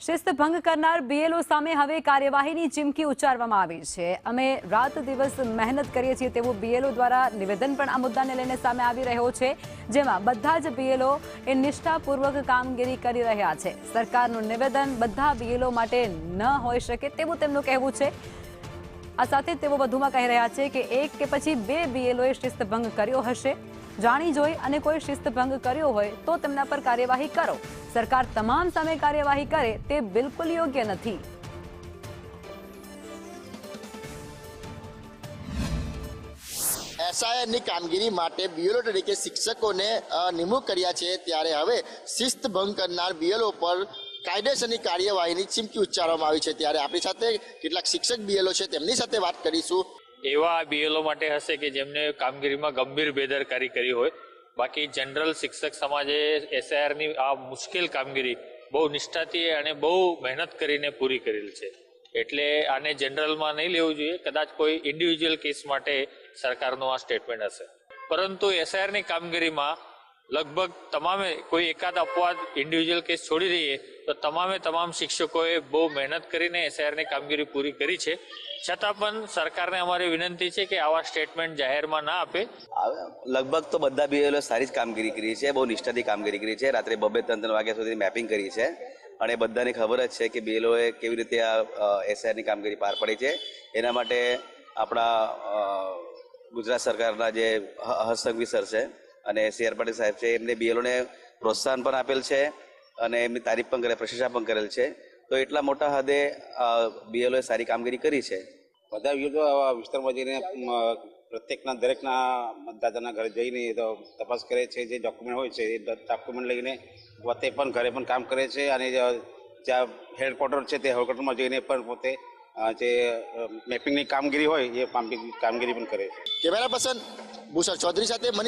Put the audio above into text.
શિસ્ત ભંગ કરનાર બીએલઓ સામે હવે કાર્યવાહીની ચીમકી ઉચ્ચારવામાં આવી છે। અમે રાત દિવસ મહેનત કરીએ છીએ તેવું બીએલઓ દ્વારા નિવેદન પણ આ મુદ્દાને લઈને સામે આવી રહ્યો છે, જેમાં બધા જ બીએલઓ એ નિષ્ઠાપૂર્વક કામગીરી કરી રહ્યા છે। સરકારનું નિવેદન બધા બીએલઓ માટે ન હોઈ શકે તેવું તેમનું કહેવું છે। આ સાથે તેઓ વધુમાં કહી રહ્યા છે કે એક કે પછી બે બીએલઓએ શિસ્ત ભંગ કર્યો હશે। જાણી જોઈ અને કોઈ શિસ્ત ભંગ કર્યો હોય તો તેમના પર કાર્યવાહી કરો। સરકાર તમામ સામે કાર્યવાહી કરે તે બિલકુલ યોગ્ય નથી। એસઆઈઆરની કામગીરી માટે બીએલઓ તરીકે શિક્ષકોને નિમણૂક કર્યા છે, ત્યારે હવે શિસ્ત ભંગ કરનાર બીએલઓ પર કાયદેસરની કાર્યવાહીની ચીમકી ઉચ્ચારવામાં આવી છે। ત્યારે આપણી સાથે કેટલાક શિક્ષક બીએલઓ છે, તેમની સાથે વાત કરીશું। એવા બીએલઓ માટે હશે કે જેમને કામગીરીમાં ગંભીર બેદરકારી કરી હોય। બાકી જનરલ શિક્ષક સમાજે એસઆઈઆરની આ મુશ્કેલ કામગીરી બહુ નિષ્ઠાથી અને બહુ મહેનત કરીને પૂરી કરેલ છે, એટલે આને જનરલમાં નહીં લેવું જોઈએ। કદાચ કોઈ ઇન્ડિવિજ્યુઅલ કેસ માટે સરકારનું આ સ્ટેટમેન્ટ હશે, પરંતુ એસઆઈઆરની કામગીરીમાં લગભગ તમામે કોઈ એકાદ અપવાદ ઇન્ડિવિજ્યુઅલ કેસ છોડી દઈએ તો તમામ શિક્ષકોએ બહુ મહેનત કરીને એસઆઈઆરની કામગીરી પૂરી કરી છે। છતાં પણ સરકારને અમારી વિનંતી છે કે આવા સ્ટેટમેન્ટ જાહેરમાં ના આપે। લગભગ તો બધા બીએલઓ સારી જ કામગીરી કરી છે, બહુ નિષ્ઠાથી કામગીરી કરી છે। રાત્રે 2-3 વાગ્યા સુધી મેપિંગ કરી છે અને બધાને ખબર જ છે કે બીએલઓએ કેવી રીતે આ એસઆઈઆરની કામગીરી પાર પડી છે। એના માટે આપણા ગુજરાત સરકારના જે હર્ષસંઘવી સર છે અને CR પાટીલ સાહેબ છે, એમને બીએલઓને પ્રોત્સાહન પણ આપેલ છે અને એમની તારીફ પણ પ્રશંસા પણ કરેલ છે। તો એટલા મોટા હદે બીએલઓએ સારી કામગીરી કરી છે। બધા વિસ્તારો વિસ્તારમાં જઈને પ્રત્યેકના દરેકના મતદાતાના ઘરે જઈને તો તપાસ કરે છે। જે ડોક્યુમેન્ટ હોય છે એ ડોક્યુમેન્ટ લઈને પોતે પણ ઘરે પણ કામ કરે છે અને જ્યાં હેડક્વાર્ટર છે તે હેડક્વાર્ટરમાં જઈને પણ પોતે જે મેપિંગની કામગીરી હોય એ કામગીરી પણ કરે છે। કેમેરા પર્સન ભૂષણ ચૌધરી સાથે